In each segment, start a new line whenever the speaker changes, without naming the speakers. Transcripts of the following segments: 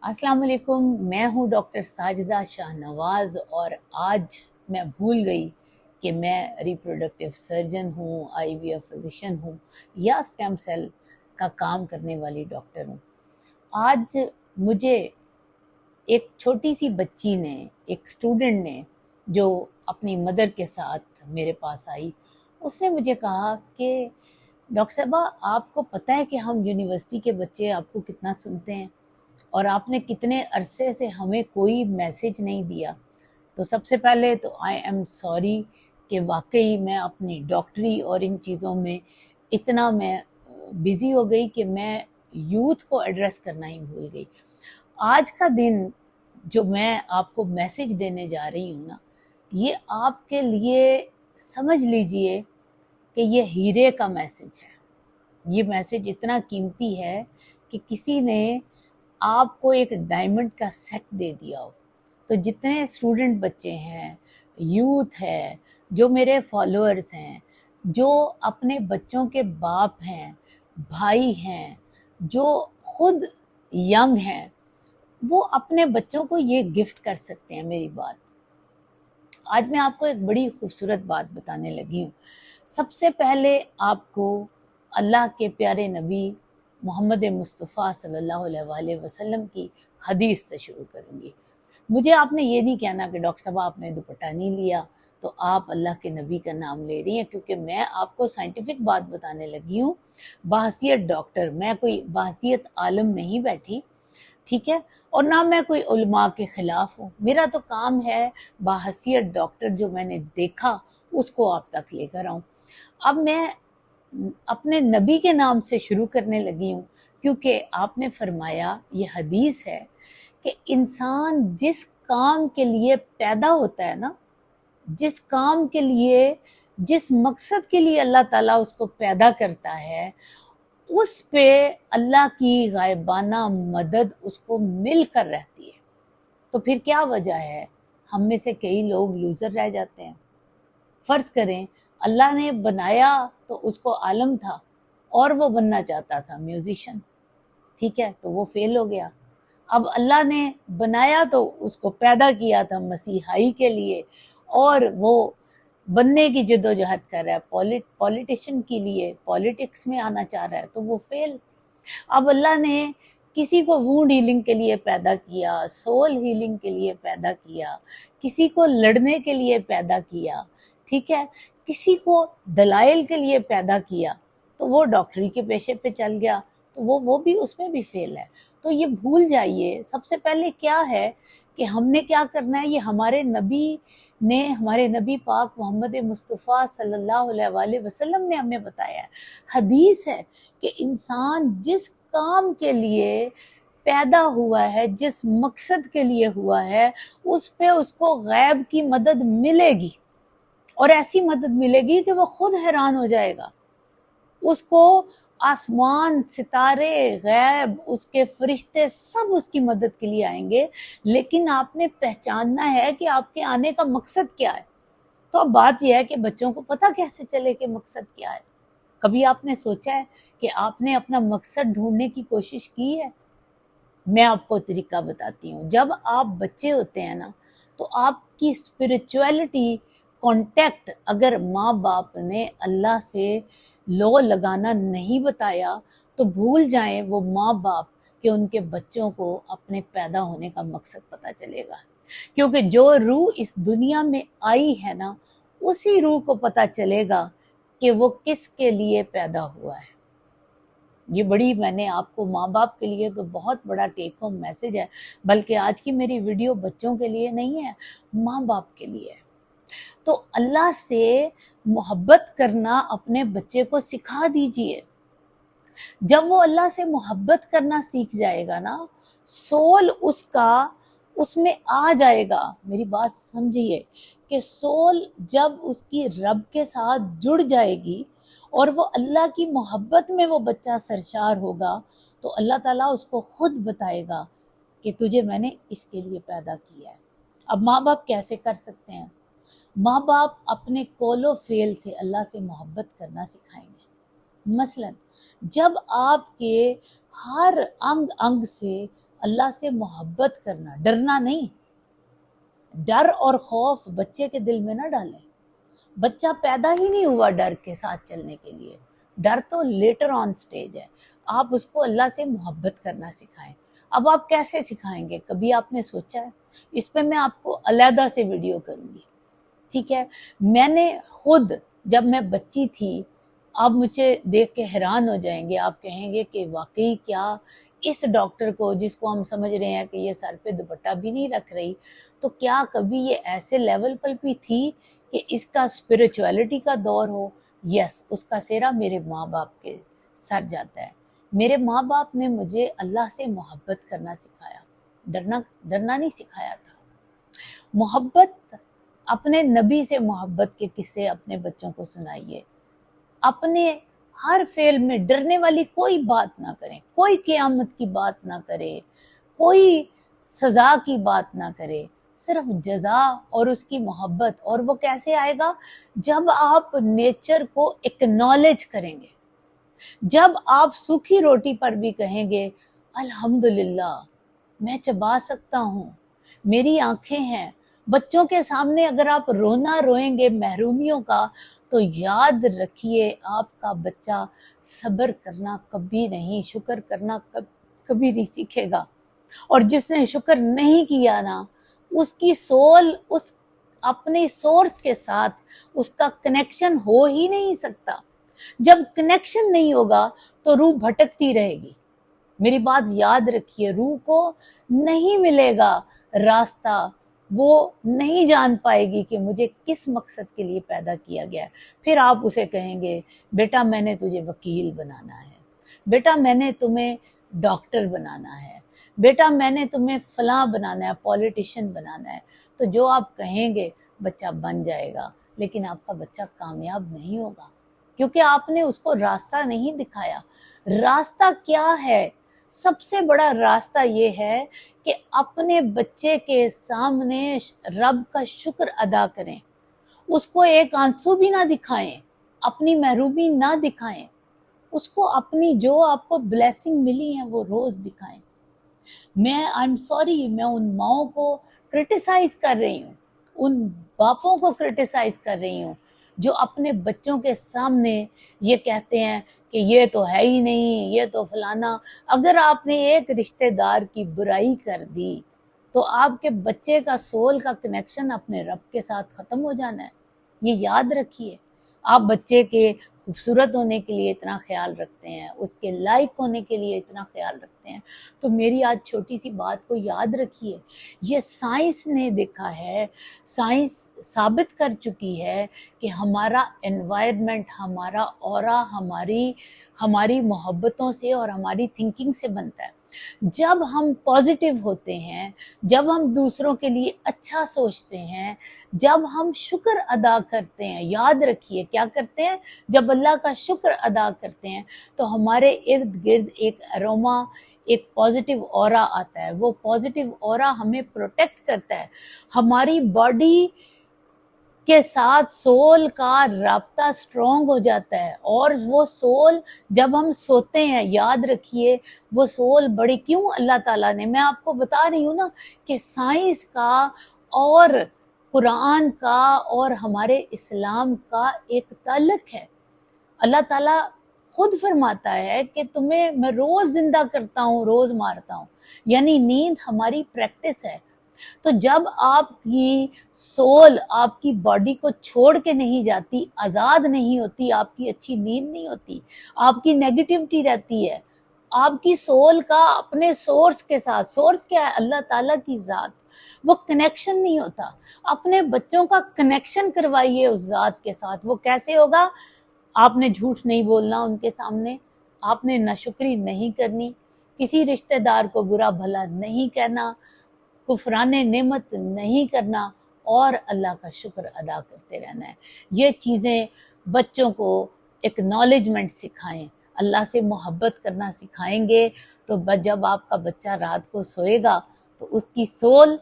अस्सलाम वालेकुम। मैं हूँ डॉक्टर साजिदा शाहनवाज और आज मैं भूल गई कि मैं रिप्रोडक्टिव सर्जन हूँ, आईवीएफ फिजिशियन हूँ या स्टेम सेल का काम करने वाली डॉक्टर हूँ। आज मुझे एक छोटी सी बच्ची ने, एक स्टूडेंट ने, जो अपनी मदर के साथ मेरे पास आई, उसने मुझे कहा कि डॉक्टर साहबा, आपको पता है कि हम यूनिवर्सिटी के बच्चे आपको कितना सुनते हैं और आपने कितने अरसे से हमें कोई मैसेज नहीं दिया। तो सबसे पहले तो आई एम सॉरी कि वाकई मैं अपनी डॉक्टरी और इन चीज़ों में इतना मैं बिज़ी हो गई कि मैं यूथ को एड्रेस करना ही भूल गई। आज का दिन जो मैं आपको मैसेज देने जा रही हूँ ना, ये आपके लिए समझ लीजिए कि ये हीरे का मैसेज है। ये मैसेज इतना कीमती है कि किसी ने आपको एक डायमंड का सेट दे दिया हो। तो जितने स्टूडेंट बच्चे हैं, यूथ है, जो मेरे फॉलोअर्स हैं, जो अपने बच्चों के बाप हैं, भाई हैं, जो खुद यंग हैं, वो अपने बच्चों को ये गिफ्ट कर सकते हैं। मेरी बात आज मैं आपको एक बड़ी खूबसूरत बात बताने लगी हूँ। सबसे पहले आपको अल्लाह के प्यारे नबी मोहम्मद मुस्तफ़ा सल्लल्लाहु अलैहि वसल्लम की हदीस से शुरू करूँगी। मुझे आपने ये नहीं कहना कि डॉक्टर साहब आपने दुपट्टा नहीं लिया तो आप अल्लाह के नबी का नाम ले रही हैं, क्योंकि मैं आपको साइंटिफिक बात बताने लगी हूँ। बहसीयत डॉक्टर, मैं कोई बहसीयत आलम नहीं बैठी, ठीक है, और ना मैं कोई उलमा के खिलाफ हूँ। मेरा तो काम है बाहसियत डॉक्टर जो मैंने देखा उसको आप तक लेकर आऊँ। अब मैं अपने नबी के नाम से शुरू करने लगी हूँ, क्योंकि आपने फरमाया, ये हदीस है कि इंसान जिस काम के लिए पैदा होता है ना, जिस काम के लिए, जिस मकसद के लिए अल्लाह ताला उसको पैदा करता है, उस पे अल्लाह की गायबाना मदद उसको मिलकर रहती है। तो फिर क्या वजह है हम में से कई लोग लूजर रह जाते हैं। फर्ज करें अल्लाह ने बनाया तो उसको आलम था और वो बनना चाहता था म्यूजिशियन, ठीक है, तो वो फेल हो गया। अब अल्लाह ने बनाया तो उसको पैदा किया था मसीहाई के लिए और वो बनने की जद्दोजहद कर रहा है, पॉलिटिशियन के लिए, पॉलिटिक्स में आना चाह रहा है, तो वो फेल। अब अल्लाह ने किसी को वुंड हीलिंग के लिए पैदा किया, सोल हीलिंग के लिए पैदा किया, किसी को लड़ने के लिए पैदा किया, ठीक है, किसी को दलाइल के लिए पैदा किया, तो वो डॉक्टरी के पेशे पे चल गया, तो वो भी उसमें भी फेल है। तो ये भूल जाइए। सबसे पहले क्या है कि हमने क्या करना है, ये हमारे नबी ने, हमारे नबी पाक मोहम्मद मुस्तफ़ा सल्लल्लाहु अलैहि वसल्लम ने हमें बताया है। हदीस है कि इंसान जिस काम के लिए पैदा हुआ है, जिस मकसद के लिए हुआ है, उस पे उसको गैब की मदद मिलेगी, और ऐसी मदद मिलेगी कि वो खुद हैरान हो जाएगा। उसको आसमान, सितारे, गैब, उसके फरिश्ते सब उसकी मदद के लिए आएंगे, लेकिन आपने पहचानना है कि आपके आने का मकसद क्या है। तो अब बात यह है कि बच्चों को पता कैसे चले कि मकसद क्या है। कभी आपने सोचा है कि आपने अपना मकसद ढूंढने की कोशिश की है? मैं आपको तरीका बताती हूँ। जब आप बच्चे होते हैं ना, तो आपकी स्पिरिचुअलिटी कांटेक्ट, अगर माँ बाप ने अल्लाह से लौ लगाना नहीं बताया तो भूल जाएं वो माँ बाप कि उनके बच्चों को अपने पैदा होने का मकसद पता चलेगा। क्योंकि जो रूह इस दुनिया में आई है ना, उसी रूह को पता चलेगा कि वो किसके लिए पैदा हुआ है। ये बड़ी, मैंने आपको, माँ बाप के लिए तो बहुत बड़ा टेक होम मैसेज है, बल्कि आज की मेरी वीडियो बच्चों के लिए नहीं है, माँ बाप के लिए है। तो अल्लाह से मोहब्बत करना अपने बच्चे को सिखा दीजिए। जब वो अल्लाह से मोहब्बत करना सीख जाएगा ना, सोल उसका उसमें आ जाएगा। मेरी बात समझिए कि सोल जब उसकी रब के साथ जुड़ जाएगी और वो अल्लाह की मोहब्बत में वो बच्चा सरशार होगा, तो अल्लाह ताला उसको खुद बताएगा कि तुझे मैंने इसके लिए पैदा किया है। अब माँ बाप कैसे कर सकते हैं? माँ बाप अपने कौलो फेल से अल्लाह से मोहब्बत करना सिखाएंगे। मसलन जब आपके हर अंग अंग से اللہ سے محبت کرنا, ڈرنا نہیں. ڈر اور خوف بچے کے دل میں نہ ڈالیں. بچہ پیدا ہی نہیں ہوا ڈر کے ساتھ چلنے کے لیے. ڈر تو لیٹر آن سٹیج ہے. آپ اس کو اللہ سے محبت کرنا سکھائیں. اب آپ کیسے سکھائیں گے, کبھی آپ نے سوچا ہے؟ اس پہ میں آپ کو علیحدہ سے ویڈیو کروں گی, ٹھیک ہے. میں نے خود جب میں بچی تھی, آپ مجھے دیکھ کے حیران ہو جائیں گے, آپ کہیں گے کہ واقعی کیا اس ڈاکٹر کو, جس کو ہم سمجھ رہے ہیں کہ یہ سر پہ دوپٹہ بھی نہیں رکھ رہی, تو کیا کبھی یہ ایسے لیول پر بھی تھی کہ اس کا اسپرچویلٹی کا دور ہو؟ یس, اس کا سہرا میرے ماں باپ کے سر جاتا ہے. میرے ماں باپ نے مجھے اللہ سے محبت کرنا سکھایا, ڈرنا نہیں سکھایا تھا. محبت, اپنے نبی سے محبت کے قصے اپنے بچوں کو سنائیے. اپنے ہر فعل میں ڈرنے والی کوئی بات نہ کریں, کوئی قیامت کی بات نہ کرے, کوئی سزا کی بات نہ کرے, صرف جزا اور اس کی محبت. اور وہ کیسے آئے گا؟ جب آپ نیچر کو ایکنالج کریں گے, جب آپ سوکھی روٹی پر بھی کہیں گے الحمدللہ میں چبا سکتا ہوں, میری آنکھیں ہیں. بچوں کے سامنے اگر آپ رونا روئیں گے محرومیوں کا, تو یاد رکھیے آپ کا بچہ صبر کرنا کبھی نہیں, شکر کرنا کبھی نہیں سیکھے گا. اور جس نے شکر نہیں کیا نا, اس کی سول اس اپنے سورس کے ساتھ اس کا کنیکشن ہو ہی نہیں سکتا. جب کنیکشن نہیں ہوگا تو روح بھٹکتی رہے گی. میری بات یاد رکھیے, روح کو نہیں ملے گا راستہ, وہ نہیں جان پائے گی کہ مجھے کس مقصد کے لیے پیدا کیا گیا ہے. پھر آپ اسے کہیں گے بیٹا میں نے تجھے وکیل بنانا ہے, بیٹا میں نے تمہیں ڈاکٹر بنانا ہے, بیٹا میں نے تمہیں فلاں بنانا ہے, پولیٹیشین بنانا ہے. تو جو آپ کہیں گے بچہ بن جائے گا, لیکن آپ کا بچہ کامیاب نہیں ہوگا, کیونکہ آپ نے اس کو راستہ نہیں دکھایا. راستہ کیا ہے؟ سب سے بڑا راستہ یہ ہے کہ اپنے بچے کے سامنے رب کا شکر ادا کریں, اس کو ایک آنسو بھی نہ دکھائیں, اپنی محرومی نہ دکھائیں, اس کو اپنی جو آپ کو بلیسنگ ملی ہیں وہ روز دکھائیں. میں I'm sorry, میں ان ماؤں کو کرٹیسائز کر رہی ہوں, ان باپوں کو کرٹیسائز کر رہی ہوں جو اپنے بچوں کے سامنے یہ کہتے ہیں کہ یہ تو ہے ہی نہیں, یہ تو فلانا. اگر آپ نے ایک رشتہ دار کی برائی کر دی تو آپ کے بچے کا سول کا کنیکشن اپنے رب کے ساتھ ختم ہو جانا ہے. یہ یاد رکھیے. آپ بچے کے خوبصورت ہونے کے لیے اتنا خیال رکھتے ہیں, اس کے لائق ہونے کے لیے اتنا خیال رکھتے ہیں, تو میری آج چھوٹی سی بات کو یاد رکھیے. یہ سائنس نے دیکھا ہے, سائنس ثابت کر چکی ہے کہ ہمارا انوائرمنٹ, ہمارا اورا ہماری محبتوں سے اور ہماری تھنکنگ سے بنتا ہے. جب ہم پازیٹیو ہوتے ہیں, جب ہم دوسروں کے لیے اچھا سوچتے ہیں, جب ہم شکر ادا کرتے ہیں, یاد رکھیے کیا کرتے ہیں, جب اللہ کا شکر ادا کرتے ہیں تو ہمارے ارد گرد ایک اروما, ایک پازیٹیو اورا آتا ہے. وہ پازیٹیو اورا ہمیں پروٹیکٹ کرتا ہے. ہماری باڈی کے ساتھ سول کا رابطہ سٹرونگ ہو جاتا ہے, اور وہ سول جب ہم سوتے ہیں, یاد رکھیے وہ سول بڑی کیوں اللہ تعالیٰ نے, میں آپ کو بتا رہی ہوں نا کہ سائنس کا اور قرآن کا اور ہمارے اسلام کا ایک تعلق ہے. اللہ تعالیٰ خود فرماتا ہے کہ تمہیں میں روز زندہ کرتا ہوں, روز مارتا ہوں, یعنی نیند ہماری پریکٹس ہے. تو جب آپ کی سول آپ کی باڈی کو چھوڑ کے نہیں جاتی, آزاد نہیں ہوتی, آپ کی اچھی نیند نہیں ہوتی, آپ کی نیگیٹیوٹی رہتی ہے, آپ کی سول کا اپنے سورس کے ساتھ, سورس کیا ہے, اللہ تعالیٰ کی ذات, وہ کنیکشن نہیں ہوتا. اپنے بچوں کا کنیکشن کروائیے اس ذات کے ساتھ. وہ کیسے ہوگا؟ آپ نے جھوٹ نہیں بولنا ان کے سامنے, آپ نے ناشکری نہیں کرنی, کسی رشتہ دار کو برا بھلا نہیں کہنا, کفران نعمت نہیں کرنا, اور اللہ کا شکر ادا کرتے رہنا ہے. یہ چیزیں بچوں کو ایکنالجمنٹ سکھائیں, اللہ سے محبت کرنا سکھائیں گے, تو جب آپ کا بچہ رات کو سوئے گا تو اس کی سول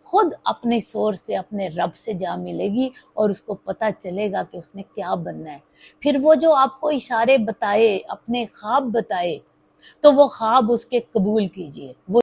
خود اپنے سور سے, اپنے رب سے جا ملے گی, اور اس کو پتہ چلے گا کہ اس نے کیا بننا ہے. پھر وہ جو آپ کو اشارے بتائے, اپنے خواب بتائے, تو وہ خواب اس کے قبول کیجئے. وہ